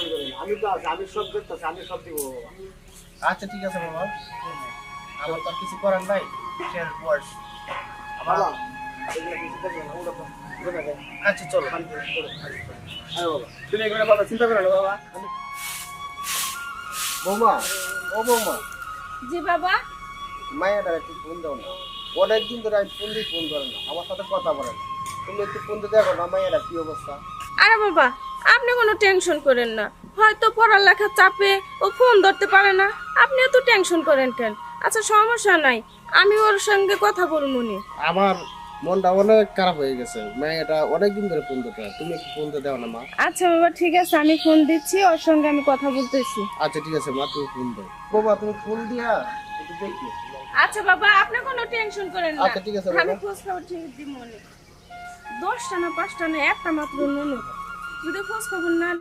Tension করেন না। আমি তো আছি, আমি সব দেখতেছি, আমি সব দিব বাবা। আচ্ছা ঠিক আছে বাবা, আমার তো আর কিছু করার নাই, শেয়ার বয়স বাবা এগুলো কিছু দেখবেন না, ওগুলো তো ঘুরে যায়। আচ্ছা চলো। বাড়িতে চলো, হ্যাঁ বাবা। তুমি এগুলো বাবা চিন্তা করো না বাবা। বৌমা, ও বৌমা, জি বাবা। মায়াটার একটু ফোন দাও না, অনেকদিন ধরে আমি ফোন করে না, আমার সাথে কথা বলে না। তুমি একটু ফোন দিয়ে দেখো না মায়াটা কি অবস্থা। আরে বাবা, আপনি কোনো টেনশন করেন না, হয়তো পড়ালেখার চাপে ও ফোন ধরতে পারে না, আপনি এত টেনশন করেন কেন? আচ্ছা সমস্যা নাই, আমি ওর সঙ্গে কথা বলবো নি। আমার মনটা অনেক খারাপ হয়ে গেছে, মায়াটা অনেকদিন ধরে ফোন দিতে হয়, তুমি একটু ফোন দিয়ে দাও না মা। আচ্ছা বাবা ঠিক আছে, আমি ফোন দিচ্ছি, ওর সঙ্গে আমি কথা বলতেছি। আচ্ছা ঠিক আছে মা, তুমি ফোন দাও। বাবা তুমি ফোন দিয়া একটু দেখি। আচ্ছা বাবা, আপনি কোনো টেনশন করেন না, আচ্ছা, ঠিক আছে বাবা। আমি খোঁজ খবর ঠিক দিব মনে। 10টা না 5টা না একটা মাত্র নুনু, যদি খোঁজ খবর না